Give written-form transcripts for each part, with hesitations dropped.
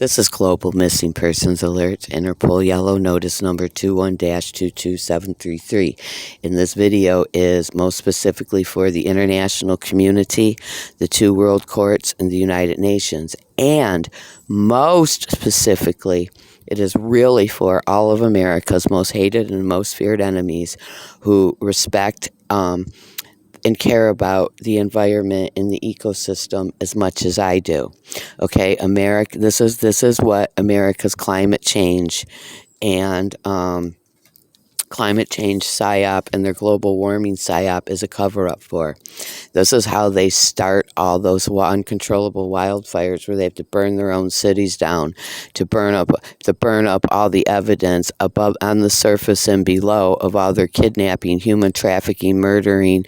This is Global Missing Persons Alert, Interpol Yellow Notice number 21-22733. In this video is most specifically for the international community, the two world courts, and the United Nations. And most specifically, it is really for all of America's most hated and most feared enemies who respect and care about the environment and the ecosystem as much as I do. Okay, America. This is what America's climate change and climate change psyop and their global warming psyop is a cover-up for. This is how they start all those uncontrollable wildfires where they have to burn their own cities down, to burn up all the evidence above, on the surface and below, of all their kidnapping, human trafficking, murdering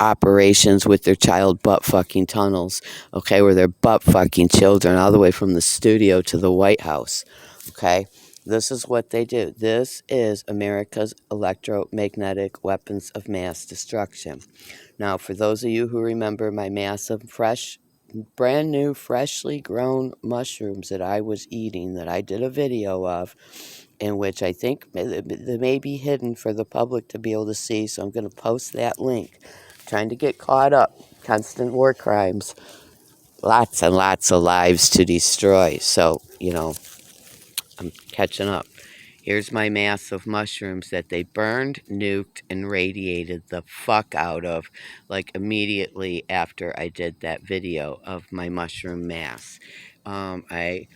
operations with their child butt-fucking tunnels, okay, where they're butt-fucking children all the way from the studio to the White House, okay? This is what they do. This is America's electromagnetic weapons of mass destruction. Now, for those of you who remember my massive, brand new, freshly grown mushrooms that I was eating, that I did a video of, in which I think they may be hidden for the public to be able to see, so I'm going to post that link. Trying to get caught up. Constant war crimes. Lots and lots of lives to destroy. So, you know, I'm catching up. Here's my mass of mushrooms that they burned, nuked, and radiated the fuck out of, like, immediately after I did that video of my mushroom mass. That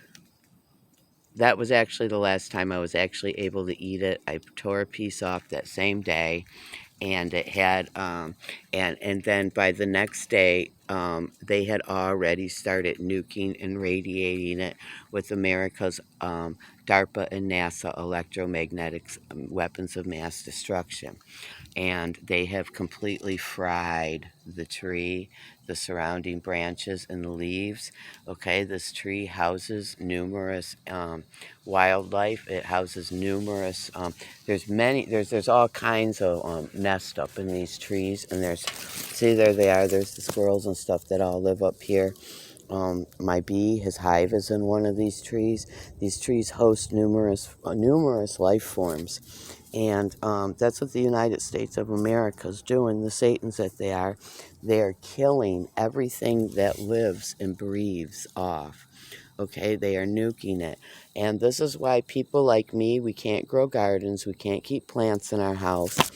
was actually the last time I was actually able to eat it. I tore a piece off that same day, and it had, and then by the next day, they had already started nuking and radiating it with America's DARPA and NASA electromagnetic weapons of mass destruction. And they have completely fried the tree, the surrounding branches and the leaves. Okay, this tree houses numerous wildlife. It houses numerous, there's all kinds of nest up in these trees. And see, there they are, there's the squirrels and stuff that all live up here. My bee, his hive is in one of these trees. These trees host numerous life forms. And that's what the United States of America is doing, the Satans that they are. They're killing everything that lives and breathes off. Okay, they are nuking it. And this is why people like me, we can't grow gardens, we can't keep plants in our house.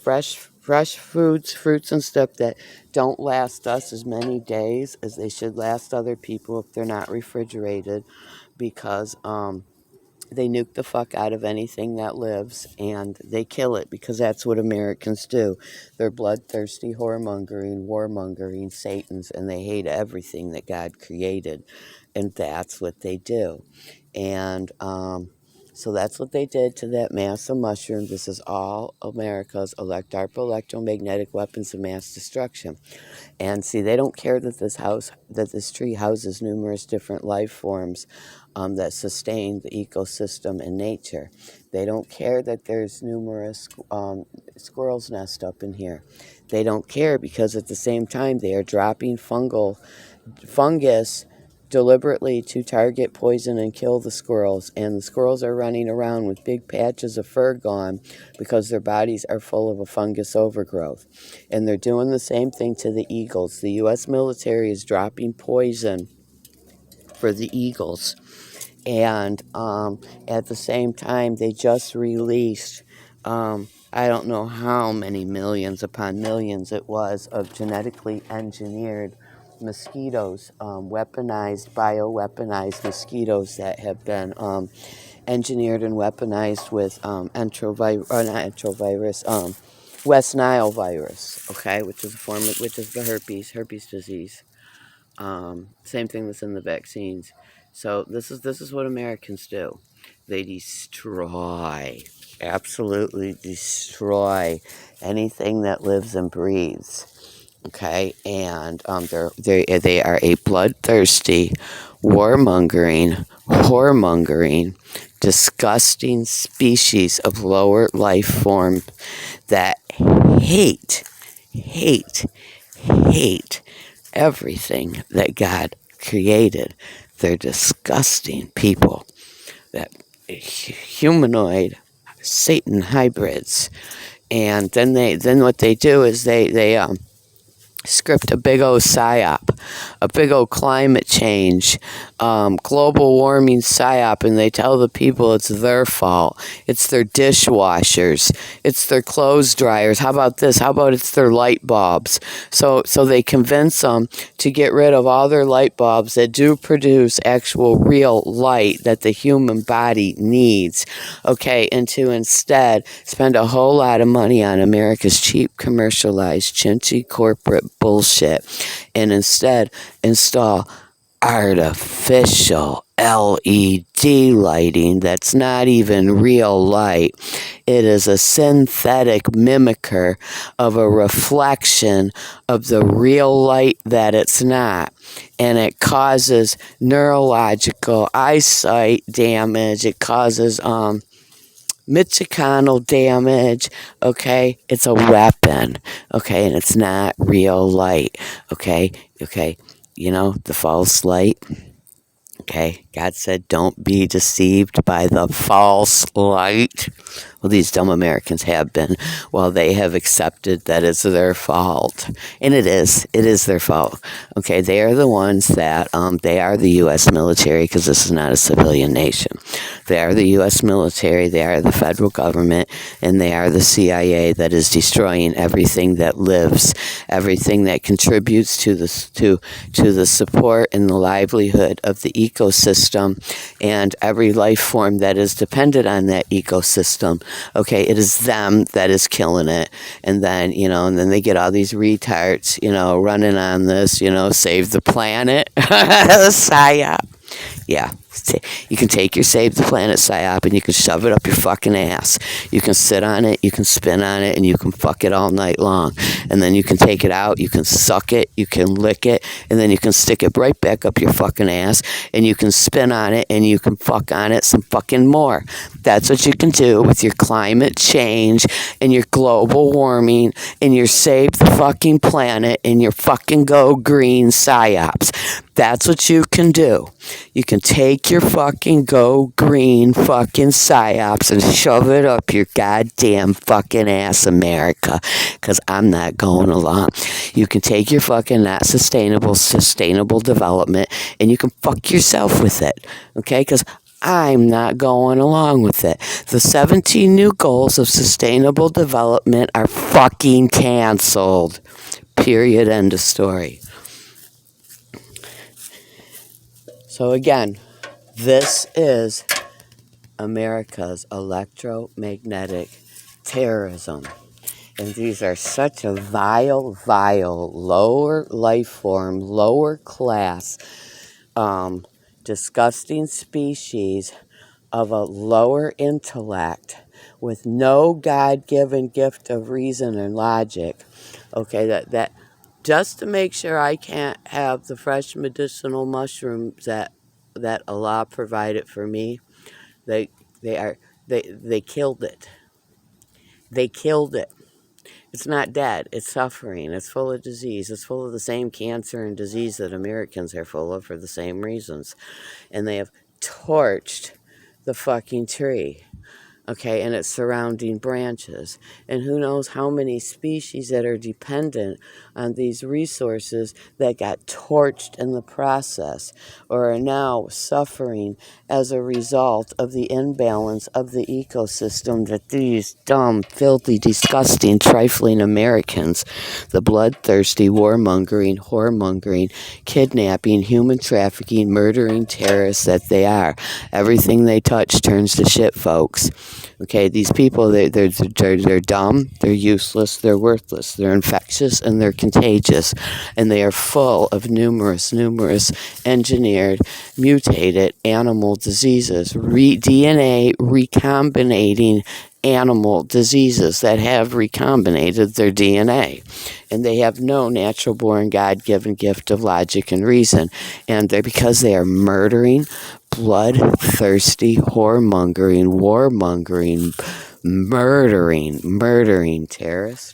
Fresh fruits and stuff that don't last us as many days as they should last other people if they're not refrigerated, because they nuke the fuck out of anything that lives, and they kill it, because that's what Americans do. They're bloodthirsty, warmongering Satans, and they hate everything that God created, and that's what they do. And so that's what they did to that mass of mushrooms. This is all America's DARPA electromagnetic weapons of mass destruction. And see, they don't care that this tree houses numerous different life forms that sustain the ecosystem and nature. They don't care that there's numerous squirrels nest up in here. They don't care, because at the same time they are dropping fungus deliberately to target, poison, and kill the squirrels. And the squirrels are running around with big patches of fur gone because their bodies are full of a fungus overgrowth. And they're doing the same thing to the eagles. The U.S. military is dropping poison for the eagles. And at the same time, they just released, I don't know how many millions upon millions it was, of genetically engineered mosquitoes, bioweaponized mosquitoes that have been engineered and weaponized with West Nile virus, okay, which is the herpes disease. Same thing that's in the vaccines. So this is what Americans do. They absolutely destroy anything that lives and breathes. Okay, and they are a bloodthirsty, whoremongering, disgusting species of lower life form that hate everything that God created. They're disgusting people. That humanoid Satan hybrids. And then what they do is they script a big old psyop, a big old climate change, global warming psyop, and they tell the people it's their fault. It's their dishwashers. It's their clothes dryers. How about this? How about it's their light bulbs? So they convince them to get rid of all their light bulbs that do produce actual real light that the human body needs, okay, and to instead spend a whole lot of money on America's cheap commercialized chintzy corporate bullshit and instead install artificial LED lighting that's not even real light. It is a synthetic mimicker of a reflection of the real light that it's not. And it causes neurological eyesight damage. It causes mitocondrial damage, okay? It's a weapon, okay? And it's not real light, okay? You know, the false light, okay? God said, don't be deceived by the false light. Well, these dumb Americans have been, while they have accepted that it's their fault. And it is their fault. Okay, they are the ones that, they are the U.S. military, because this is not a civilian nation. They are the U.S. military, they are the federal government, and they are the CIA that is destroying everything that lives, everything that contributes to the support and the livelihood of the ecosystem, and every life form that is dependent on that ecosystem. Okay, it is them that is killing it. And then, and then they get all these retards, running on this, save the planet, psyop. Yeah, you can take your Save the Planet psyop and you can shove it up your fucking ass. You can sit on it, you can spin on it, and you can fuck it all night long. And then you can take it out, you can suck it, you can lick it, and then you can stick it right back up your fucking ass, and you can spin on it, and you can fuck on it some fucking more. That's what you can do with your climate change and your global warming and your Save the fucking Planet and your fucking Go Green psyops. That's what you can do. You can take your fucking Go Green fucking psyops and shove it up your goddamn fucking ass, America, because I'm not going along. You can take your fucking not sustainable development, and you can fuck yourself with it, okay, because I'm not going along with it. The 17 new goals of sustainable development are fucking canceled. Period. End of story. So again, this is America's electromagnetic terrorism. And these are such a vile, lower life form, lower class, disgusting species of a lower intellect with no God-given gift of reason and logic. Okay, that just to make sure I can't have the fresh medicinal mushrooms that Allah provided for me, they killed it. They killed it. It's not dead. It's suffering. It's full of disease. It's full of the same cancer and disease that Americans are full of for the same reasons. And they have torched the fucking tree. Okay, and its surrounding branches. And who knows how many species that are dependent on these resources that got torched in the process or are now suffering as a result of the imbalance of the ecosystem that these dumb, filthy, disgusting, trifling Americans, the bloodthirsty, warmongering, whoremongering, kidnapping, human trafficking, murdering terrorists that they are. Everything they touch turns to shit, folks. Okay, these people, they're dumb, they're useless, they're worthless, they're infectious, and they're contagious. And they are full of numerous engineered, mutated animal diseases, DNA recombinating animal diseases that have recombinated their DNA. And they have no natural-born, God-given gift of logic and reason. And because they are murdering, bloodthirsty, whoremongering, warmongering, murdering terrorists.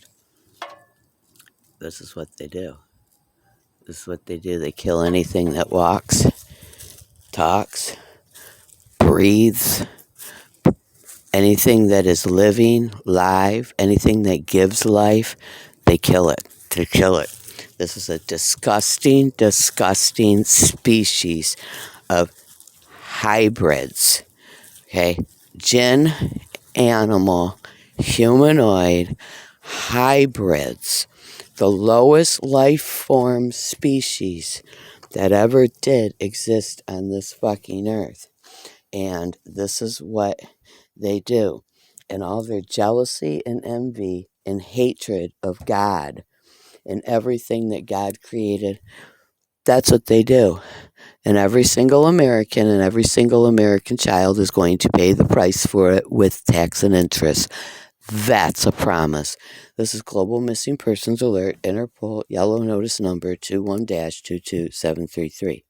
This is what they do. This is what they do. They kill anything that walks. talks, breathes, anything that is living, live, anything that gives life, they kill it. They kill it. This is a disgusting, disgusting species of hybrids. Okay? Jinn, animal, humanoid, hybrids. The lowest life form species that ever did exist on this fucking earth. And this is what they do. And all their jealousy and envy and hatred of God and everything that God created, that's what they do. And every single American and every single American child is going to pay the price for it with tax and interest. That's a promise. This is Global Missing Persons Alert, Interpol Yellow Notice number 21-22733.